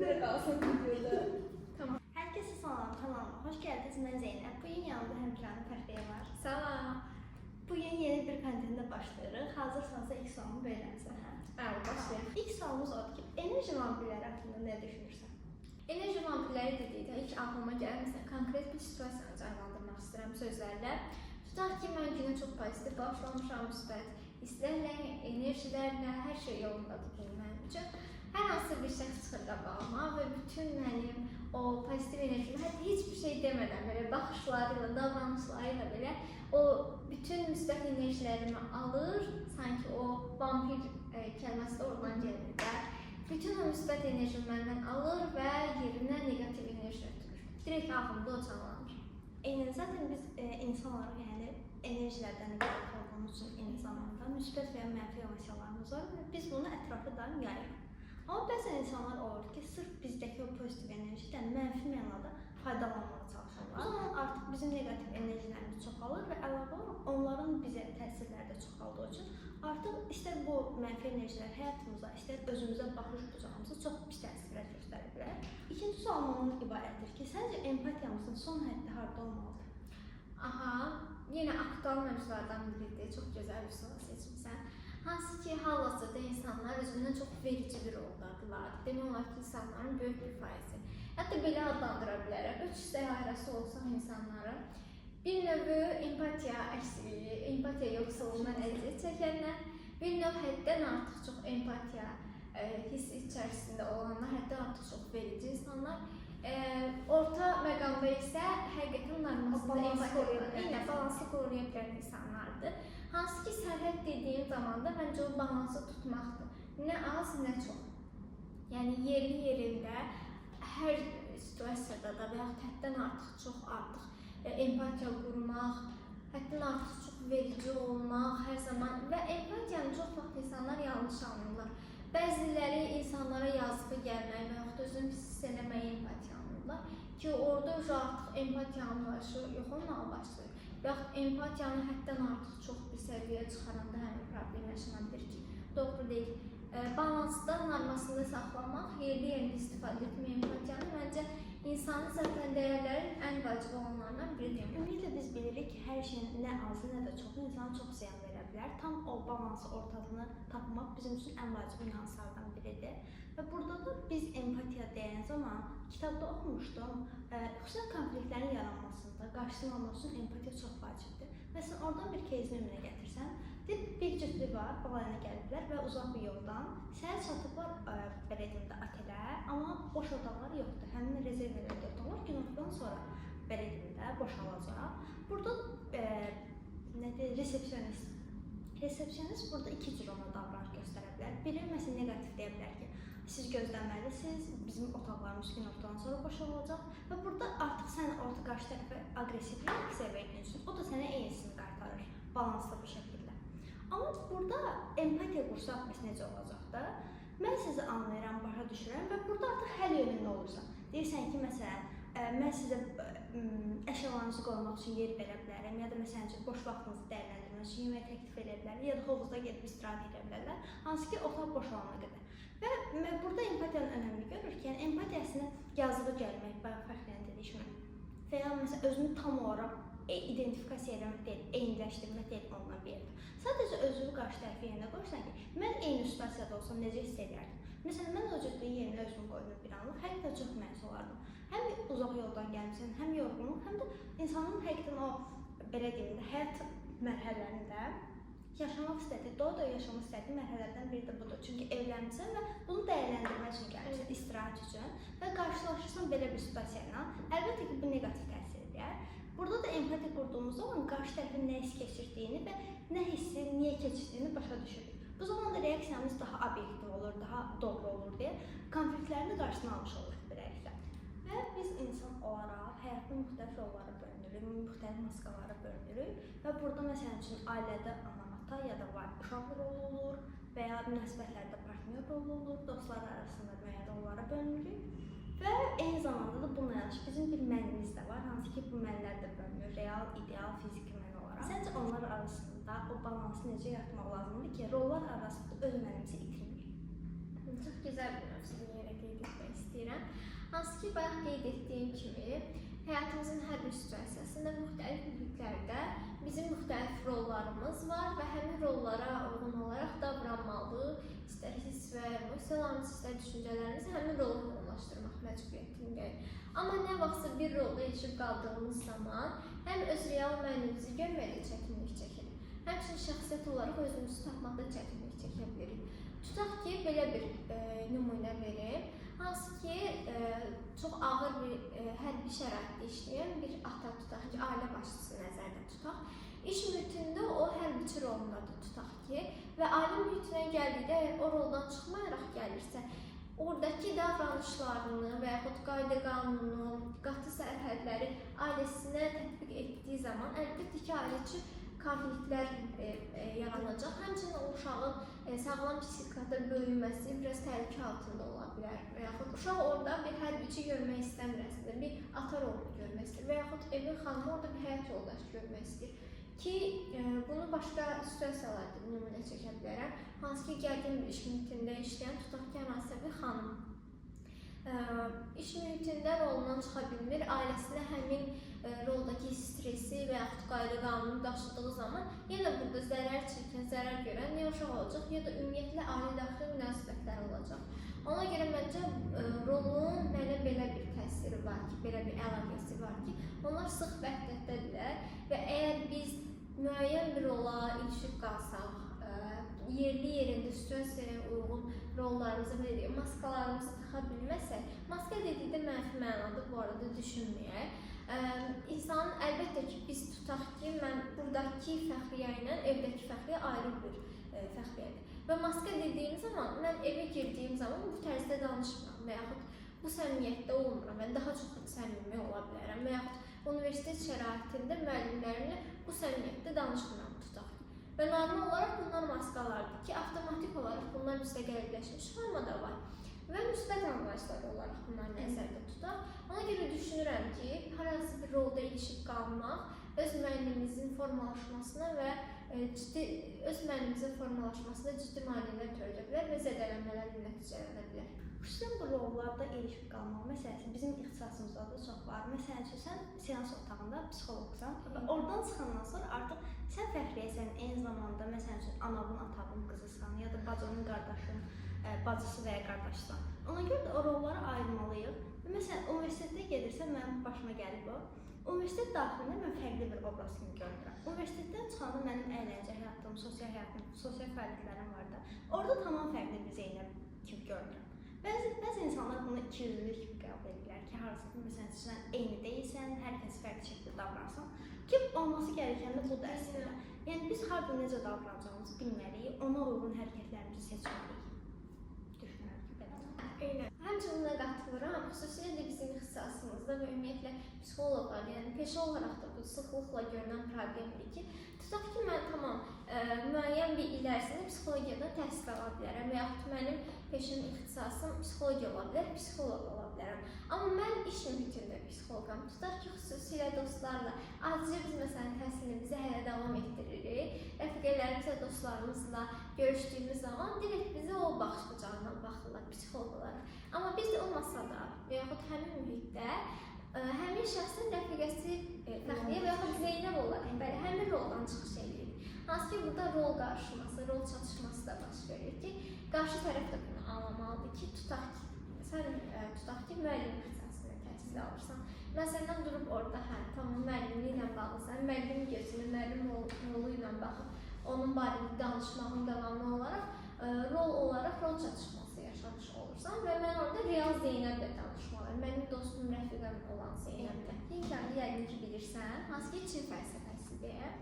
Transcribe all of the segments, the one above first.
Burada qalsın videoda. Tamam. Herkese salam, kanalıma hoş geldiniz. Ben Zeynep. Bugün yanımda həmkarım Fəxriyə var. Salam. Bugün yeni bir kontentlə başlayırıq. Hazırsansa ilk sualımı verirsən, hə? Bəli, başlayaq. İlk sualımız odur ki, enerji vampirləri haqqında nə düşünürsən? Enerji vampirləri dedikdə ilk ağlıma gəlir, məsələn, konkret bir situasiyanı canlandırmaq istəyirəm sözlərlə. Tutaq ki, mən günə çox pozitiv başlamışam, müsbət hisslərlə, enerjilərlə, hər şey yolundadır bu mənim üçün. Hər hansı bir şəxs çıxır qabağıma və bütün mənim o pozitiv enerjimi, hətta heç bir şey demədən, belə baxışlarıyla, davranışlarıyla belə o bütün müsbət enerjilərimi alır, sanki o vampir kəlməsi də oradan gəlir də. Bütün o müsbət enerjimi məndən alır və yerinə negativ enerji ötürür. Direkt ağlımda o canlanır. Zaten biz insan olaraq, yəni enerjilərdən ibarət olduğumuz üçün eyni zamanda müsbət və ya mənfi emosiyalarımız var və biz bunu ətraflı daim yayırıq. Amma bəzən insanlar olur ki, sırf bizdəki o pozitiv enerjidən mənfi mənada faydalanmağa çalışırlar. O zaman artıq bizim negativ enerjilərimiz çoxalır və əlavə olaraq onların bizə təsirləri də çoxaldığı üçün artıq istər bu mənfi enerjilər həyatımıza, istər özümüzə baxış bucağımıza çox pis təsirlər göstərə bilər. İkinci sualım ondan ibarətdir ki, səncə empatiyamızın son həddi harda olmalıdır? Aha, yenə aktual mövzulardan biridir. Çox gözəl bir sual seçmişsən. Hansı ki, hal-hazırda insanlar özündən çox verici bir roldadırlar. Demək olar ki, insanların böyük bir faizi. Hətta belə adlandıra bilərəm. Üç dairəsi olsa insanların bir növ empatiya əksiliyi, empatiya yoxsulluğundan əziyyət çəkənlər, bir növ həddən artıq çox empatiya hissi içərisində olanlar, həddən artıq çox verici insanlar, orta məqamda isə həqiqətən normasında balansı qoruya bilən insanlardır. Hansı ki, sərhəd dediyim zaman da məncə o balansı tutmaqdır. Nə az, nə çox. Yəni, yerində, hər situasiyada da və yaxud həddən artıq empatiya qurmaq, həddən artıq çox verici olmaq hər zaman və empatiyanı çox vaxt insanlar yanlış anlayırlar. Bəziləri insanlara yazığı gəlmək və yaxud özünü hiss eləməyə empatiya anlayırlar ki, orada artıq empatiya anlayışı yox olmağa başlayır. Və yaxud empatiyanı həddən artıq çox bir səviyyəyə çıxaranda həmin problem yaşana bilir ki, doğru deyil. Balansda, normasında saxlamaq, yerli istifadə etmək empatiyanı məncə insani zaten dəyərlərin ən vacib olanlarından biridir. Ümumiyyətlə biz bilirik ki, hər şeyin nə azı, nə də çoxu insana çox ziyan verə bilər. Tam o balansı ortasını tapmaq bizim üçün ən vacib nüanslardan biridir. Və burada da biz empatiya deyən zaman kitabda oxumuşdum, xüsusən konfliktlərin yaranmasında qarşısını almaq üçün empatiya çox vacibdir. Məsələn, oradan bir кейs nümunə gətirsən, bir cütlük var, balayına gəliblər və uzaq bir yoldan səhər çatıblar belə deyim də otelə, amma boş otaqlar yoxdur. Həmin rezerv edilmiş otaqlar günortadan sonra belə deyim də boşalacaq. Burada resepsiyonist burada iki cür ona davranış göstərə bilər. Biri məsələn negativ deyə bilər ki, siz gözləməlisiniz, bizim otaqlarımız günortadan sonra boşalacaq və burada artıq sən orada qarşı tərəfə aqressivlik reaksiya verdiyin üçün o da sənə eynisini qaytarır, balanslı bir şəkildə. Amma burada empatiya qursaq biz necə olacaqdır? Mən sizi anlayıram, başa düşürəm və burada artıq həll yönündə olursan. Deyirsən ki, məsələn, mən sizə əşyalarınızı qoymaq üçün yer verə bilərəm, ya da məsələn üçün boş vaxtınızı dəyərləndirmək üçün yemək təklif edə bilərlər, ya da hovuzda gedib istirahət edə bilərlər, hansı ki, otaq boşalana qədər. Və burada empatiyanın önəmini görür ki, yəni empatiyasını yazığı gəlmək, fərqlənə dediyim və ya məsələn, özünü tam olaraq identifikasiya eləmək deyil, eyniləşdirmək deyil onunla bir yerdə. Sadəcə özünü qarşı tərəfi yerinə qoyursan ki, mən eyni situasiyada olsam necə hiss edərdim? Məsələn, mən o cütlüyün yerinə özümü qoydum bir anlıq, həqiqətən çox mənsi olardım. Həm uzaq yoldan gəlmişsən, həm yorğunluq, həm də insanın həqiqətən o, belə deyim də, həyat mərhələlərində yaşamaq istədiyi, doya yaşamaq istədiyi mərhələlərdən biri də budur. Çünki evlənmirsən və bunu dəyərləndirmək üçün gəlirsən, istirahət üçün və qarşılaşırsan belə bir situasiya ilə, əlbəttə ki, bu negativ təsir edir. Burada da empatiya qurduğumuz zaman qarşı tərəfin nə hiss keçirdiyini və nə hissi, niyə keçirdiyini başa düşürük. Bu zaman da reaksiyamız daha obyektiv olur, daha doğru olur deyə konfliktlərini qarşısına almış oluruq beləliklə. Və biz insan olaraq həyatın müxtəlif rolları bölünürük, müxtəlif maskalara bölünürük və burada məsələn üçün ailədə ana-ata ya da var uşaq rolu olur və ya münasibətlərdə partnyor rolu olur, dostlar arasında müəyyən rollara bölünürük. Və eyni zamanda da bununla yanaşı bizim bir mənimiz də var, hansı ki, bu mənlər də bölünür, real, ideal, fiziki mən olaraq. Səncə onlar arasında o balansı necə yaratmaq lazımdır ki, rollar arasında öz mənimizi itirmir? Çox gözəl bir mövzunu yenə qeyd etmək istəyirəm. Hansı ki, bayaq qeyd etdiyim kimi, həyatımızın hər bir situasiyasında müxtəlif mühitlərdə bizim müxtəlif rollarımız var və həmin rollara uyğun olaraq davranmalı, istər hiss və emosiyalarımız, istər düşüncələrimizi həmin rola uyğunlaşdırmaq məcburiyyətindəyik. Amma nə vaxtsa bir rolda ilişib qaldığımız zaman həm öz real mənimizi görməkdə çətinlik çəkirik, həmçinin şəxsiyyət olaraq özümüzü tapmaqda çətinlik çəkə bilirik. Tutaq ki, belə bir nümunə verim. Hansı ki, çox ağır bir hərbi şəraitdə işləyən bir ata tutaq ki, ailə başçısı nəzərdə tutaq. İş mühitində o hərbiçi rolundadır tutaq ki, və ailə mühitinə gəldikdə o roldan çıxmayaraq gəlirsə, oradakı davranışlarını və yaxud qayda qanunu, qatı sərhədləri ailəsinə tətbiq etdiyi zaman əlbəttə ki, ailə üçün konfliktlər yaranacaq. Həmçinin o uşağın sağlam psixikada böyüməsi biraz təhlükə altında ola bilər. Və yaxud uşaq orada bir hərbiçi görmək istəmir əslində, bir ata rolunu görmək istəyir. Və yaxud evin xanımı orada bir həyat yoldaşı görmək istəyir. Ki, bunu başqa situasiyalarda nümunə çəkə bilərəm. Hansı ki, gəldiyim bir iş mühitində işləyən tutaq ki, hansısa bir xanım. İş mühitində rolundan çıxa bilmir, ailəsinə həmin roldakı stresi və yaxud qayda qanunu daşıdığı zaman yenə burada zərər çəkən, zərər görən ya uşaq olacaq, ya da ümumiyyətlə ailə daxili münasibətlər olacaq. Ona görə məncə rolun mənə belə bir təsiri var ki, belə bir əlaqəsi var ki, onlar sıx vəhdətdədirlər və əgər biz müəyyən bir rola ilişib qalsaq, yerli-yerində situasiyaya uyğun rollarımızı, maskalarımızı taxa bilməsək, maska dedikdə mənfi mənada bu arada düşünməyək. İnsanın əlbəttə ki, biz tutaq ki, mən buradakı fəxriyyə ilə evdəki fəxriyyə ayrı bir fəxriyyədir. Və maska dediyim zaman, mən evə girdiyim zaman bu tərzdə danışmıram və yaxud bu səmimiyyətdə olmuram, mən daha çox səmimi ola bilərəm və yaxud universitet şəraitində müəllimlərimlə bu səmimiyyətdə danışmıram tutaq ki. Və normal olaraq bunlar maskalardır ki, avtomatik olaraq bunlar bizdə qəlbləşmiş formada var və müsbət anlayışlar olaraq bunlar nəzərdə tutaq. Ona görə düşünürəm ki, harası bir rolda ilişib qalmaq öz müəllimimizin formalaşmasına və öz müəllimimizin formalaşmasında ciddi maneələr törədə bilər və zədələnmələrlə nəticələnə bilər. Xüsusən bu rollarda ilişib qalmaq məsələsi bizim ixtisasımızda da çox var. Məsələn üçün, sən seans otağında psixoloqsan və oradan çıxandan sonra artıq sən fəxriyyəsən, eyni zamanda məsələn üçün anavın, atavın qızısan ya da bacının, qardaşın, bacısı və ya qardaşsan. Ona görə də o rolları ayırmalıyıq. Və məsələn, universitetdə gedirsən, mənim başıma gəlib o. Universitet daxilində mən fərqli bir obraz kimi görürəm. Universitetdən çıxanda mənim əyləncə həyatım, sosial həyatım, sosial fəaliyyətlərim var da. Orada tamam fərqli bir Zeynəb kimi görürəm. Bəzi insanlar bunu ikiyüzlülük kimi qəbul edirlər ki, harası məsələn sən eyni deyilsən, hər kəs fərqli şəkildə davransan. Ki, olması gerəkən də budur əslində. Yəni biz harada necə davranacağımızı bilməliyik, ona uyğun hərəkətlərimizi seçməliyik. Düşünürəm ki, belə. Həmçinin qatılıram, xüsusilə də bizim ixtisasımızda və ümumiyyətlə psixoloqlar, yəni peşə olaraq da bu sıxlıqla görünən problemdir ki, tutaq ki, mən tamam müəyyən bir il ərzində psixologiyadan təhsil ala bilərəm və yaxud mənim peşəm ixtisasım psixologiya ola bilər, psixoloq ola bilərəm. Amma mən iş mühitində psixoloqam. Tutaq ki, xüsusilə dostlarla, azca biz məsələn təhsilimizi hələ davam etdiririk, rəfiqələrimizlə, dostlarımızla görüşdüyümüz zaman direkt bizi o baxış bucağından baxırlar psixoloq olaraq. Amma biz olmasa da və yaxud həmin mühitdə həmin şəxsin rəfiqəsi fəxriyyə və yaxud Zeynəb olaraq belə həmin roldan çıxış edirik. Hansı ki, burada rol qarşıması, rol çatışması da baş verir ki, qarşı tərəf də bunu anlamalıdır ki, tutaq ki, müəllim ixtisasında təhsil alırsan. Məsələn, durub orada, tamam, müəllimliklə bağlısan, müəllim gözünü, müəllim rolu ilə baxıb onun barədə danışmağın davamlı olaraq rol çatışması yaşamış olursan və mən orada real Zeynəblə danışmalıyım. Mənim dostum, rəfiqəm olan Zeynəblə. İmkanı yəqin ki, bilirsən, hansı ki, Çin fəlsəfəsidir.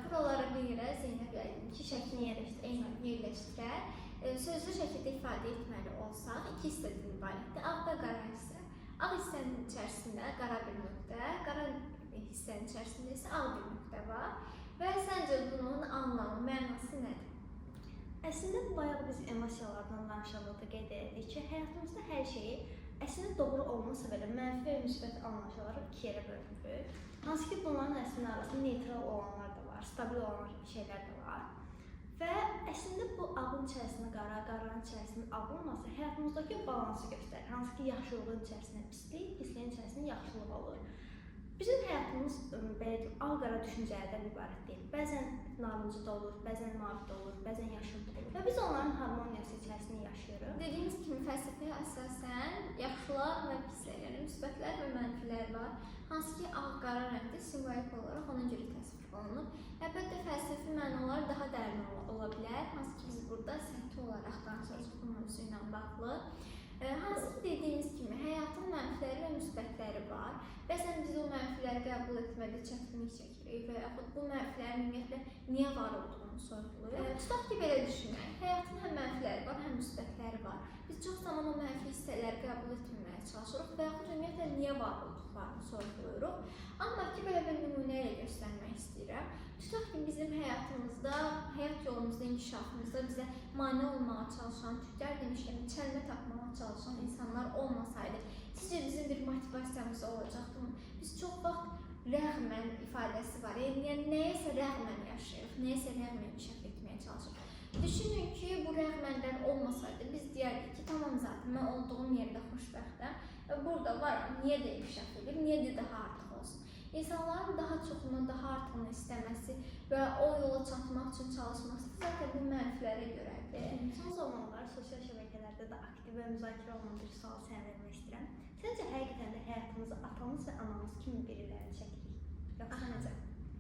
Buralara bir yerə Zeynəb yəqin ki, şəklini yerləşdirər. Sözlü şəkildə ifadə etməli olsaq, iki hissədən ibarətdir. Ağ və qara hissə. Ağ hissənin içərisində qara bir nöqtə, qara hissənin içərisində isə ağ bir nöqtə var. Və səncə bunun anlamı, mənası nədir? Əslində, bayaq biz emosiyalardan danışanda qeyd etdik ki, həyatımızda hər şeyi əslində doğru olmasa belə mənfi və müsbət anlayışları iki yerə bölünür. Hansı ki, bunların əslində arasında neytral olanlar da var, stabil olan şeylər də var. Və əslində bu ağın içərisində qara, qaranın içərisində ağ olması həyatımızdakı balansı göstərir. Hansı ki, yaxşılığın içərisində pislik, pisliyin içərisində yaxşılıq olur. Bizim həyatımız belə deyim, ağ-qara düşüncələrdən ibarət deyil. Bəzən narıncı da olur, bəzən mavi da olur, bəzən yaşıl da olur. Və biz onların harmoniyası içərisində yaşayırıq. Dediyimiz kimi fəlsəfəyə əsasən yaxşılar və pislər, yəni müsbətlər və mənfilər var. Hansı ki, ağ-qara rəngdə simvolik olaraq ona görə təsvir olunur. Əlbəttə fəlsəfi mənalar daha dərin ola bilər. Hansı ki, biz burada səthi olaraq danışacağıq bu mövzu ilə bağlı. Hansı ki, dediyimiz kimi həyatın mənfiləri və müsbətləri var. Bəzən biz o mənfiləri qəbul etmədə çətinlik çəkirik və yaxud bu mənfilərin ümumiyyətlə niyə var olduğunu sorğuluruq. Tutaq ki, belə düşünək. Həyatın həm mənfiləri var, həm müsbətləri var. Biz çox zaman o mənfi hissələri qəbul etməməyə çalışırıq və yaxud ümumiyyətlə niyə var olduqlarını sorğuluruq. Amma ki, belə bir nümunə ilə göstərmək istəyirəm. Tutaq ki, bizim həyatımızda, həyat yolumuzda, inkişafımızda bizə mane olmağa çalışan, tüklər demişkən, çəlmə tapmağa çalışan insanlar olmasaydı, sizcə bizim bir motivasiyamız olacaqdı mı? Biz çox vaxt rəğmən ifadəsi var. Yəni, nəyəsə rəğmən yaşayırıq, nəyəsə rəğmən inkişaf etməyə çalışırıq. Düşünün ki, bu rəğmənlər olmasaydı, biz deyərdik ki, tamam zaten, mən olduğum yerdə xoşbəxtəm və burada varam, niyə də inkişaf edir, niyə də daha artıq olsun. İnsanların daha çoxunu, daha artığını istəməsi və o yola çatmaq üçün çalışması zaten bu mənfilərə görədir. Son zamanlar sosial şəbəkələrdə də aktiv və müzakirə olunan bir sual sənə vermək istəyirəm. Səncə həqiqətən də həyatımızı atamız və anamız kimi birilərini çəkirik? Yoxsa necə?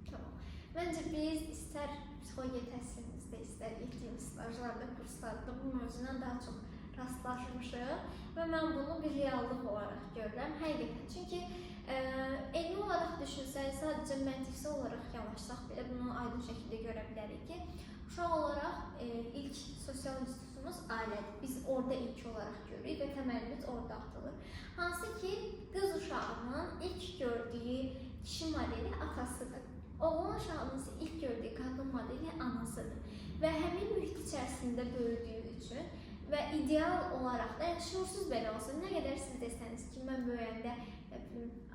Tamam. Məncə biz istər psixologiya təhsilimizdə, istər etdiyimiz stajlarda, kurslarda bu mövzuyla daha çox rastlaşmışıq və mən bunu bir reallıq olaraq görürəm. Həqiqətən. Çünki elmi olaraq düşünsək, sadəcə məntiqsi olaraq yanaşsaq belə bunu aydın şəkildə görə bilərik ki, uşaq olaraq ilk sosial institutumuz ailədir. Biz orada ilk olaraq görürük və təməlimiz orada atılır. Hansı ki, qız uşağının ilk gördüyü kişi modeli atasıdır. Oğlan uşağının isə ilk gördüyü qadın modeli anasıdır. Və həmin mühit içərisində böyüdüyü üçün və ideal olaraq da, yəni şuursuz belə olsa, nə qədər siz desəniz ki, mən böyüyəndə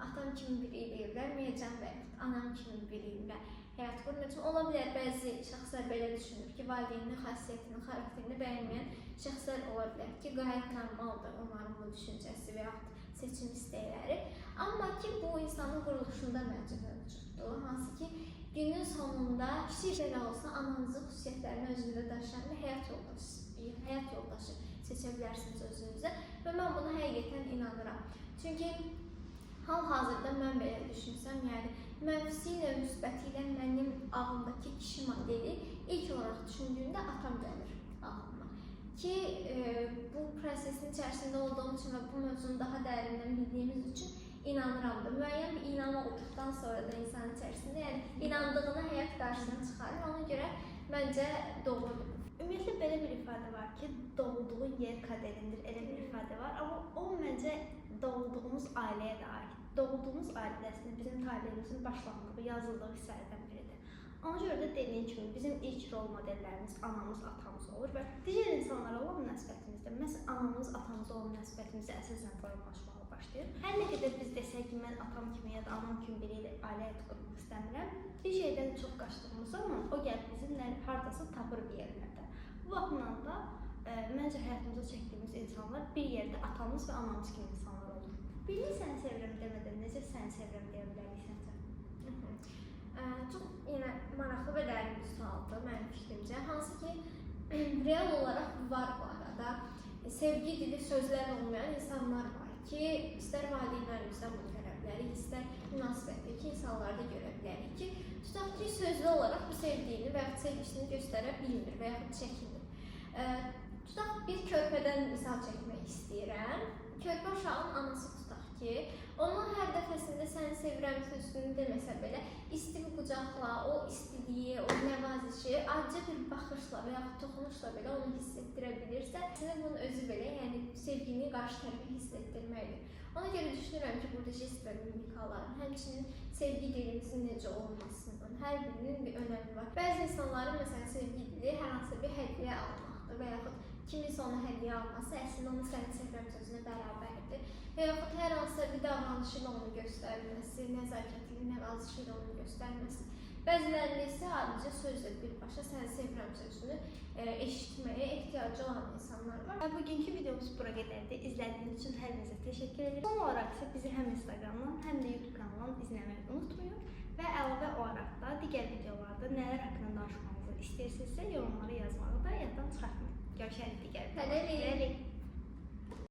atam kimi biri ilə evlənməyəcəm və anam kimi biri ilə həyat qurmayacam. Ola bilər, bəzi şəxslər belə düşünür ki, valideynin xasiyyətini, xarakterini bəyənməyən şəxslər ola bilər ki, qayət normaldır onların bu düşüncəsi və yaxud seçim istəkləri. Amma ki, bu insanın quruluşunda məncə mövcuddur. Hansı ki, günün sonunda kiçik belə olsa ananızın xüsusiyyətlərini özünüzdə daşıyan bir həyat yoldaşı seçə bilərsiniz özünüzə və mən buna həqiqətən inanıram. Çünki hal-hazırda mən belə düşünsəm, yəni mənfisi ilə, müsbəti ilə mənim ağlımdakı kişi modeli ilk olaraq düşündüyümdə atam gəlir ağlıma. Ki, bu prosesin içərisində olduğum üçün və bu mövzunu daha dərindən bildiyimiz üçün inanıram da. Müəyyən bir inanma olduqdan sonra da insanın içərisində, yəni inandığını həyat qarşısına çıxarır. Ona görə məncə doğrudur. Ümumiyyətlə belə bir ifadə var ki, doğulduğu yer qəderindir, elə bir ifadə var. Amma o məncə doğulduğumuz ailəyə də aid. Doğulduğumuz ailədə əslində bizim taleyimizin başlandığı, yazıldığı hissələrdən biridir. Ona görə də dediyim kimi bizim ilk rol modellərimiz anamız, atamız olur və digər insanlara olan münasibətimizdə, məhz anamız, atamız olan münasibətimizi əsasən formalaşmağa başlayır. Hər nə qədər biz desək ki, mən atam kimi ya da anam kimi biri ilə ailə həyatı qurmaq istəmirəm, bir şeydən çox qaçdığımız zaman o gəlib bizimlə hardasa tapır bir yerlərdə. Bu baxımdan da məncə həyatımıza çəkdiyimiz insanlar bir yerdə atamız və anamız kimi insanlar olur. Birini səni sevirəm demədən necə səni sevirəm deyə bilərik səncə? Çox yenə maraqlı və dərin bir sualdır mənim fikrimcə. Hansı ki, real olaraq var bu arada. Sevgi dili sözlər olmayan insanlar var ki, istər valideynlərimizdən bunu görə bilərik, istər münasibətdəki insanlarda görə bilərik ki, tutaq ki, sözlü olaraq bu sevdiyini və yaxud sevgisini göstərə bilmir və yaxud çəkinir. Tutaq bir körpədən misal çəkmək istəyirəm. Körpə uşağın anası tutaq ki, onun hər dəfəsində səni sevirəm sözünü deməsə belə, isti bir qucaqla, o istiliyi, o nəvazişi, acı bir baxışla və yaxud toxunuşla belə onu hiss etdirə bilirsə, sizin bunun özü belə, yəni sevgini qarşı tərəfə hiss etdirməkdir. Ona görə düşünürəm ki, burada jest və mimikaların, həmçinin sevgi dilimizin necə olmasının, hər birinin bir önəmi var. Bəzi insanların, məsələn, sevgi dili hər hansı bir hədiyyə almaqdır və yaxud kiminsə ona hədiyyə alması əslində onu səni sevirəm sözünə bərabərdir. Və yaxud hər hansısa bir davranışı ilə onu göstərməsi, nəzakətli nəvazışı ilə onu göstərməsi Bəzilərində isə sadəcə sözlə birbaşa səni sevirəm sözünü eşitməyə ehtiyacı olan insanlar var. Və bugünkü videomuz bura qədərdir. İzlədiyiniz üçün hər birinizə təşəkkür ederim. Son olaraq isə bizi həm Instagramdan, həm də YouTube kanalından izləməyi unutmayın. Və əlavə olaraq da digər videolarda nələr haqqında danışmamızı istəyirsinizsə yorumlara yazın.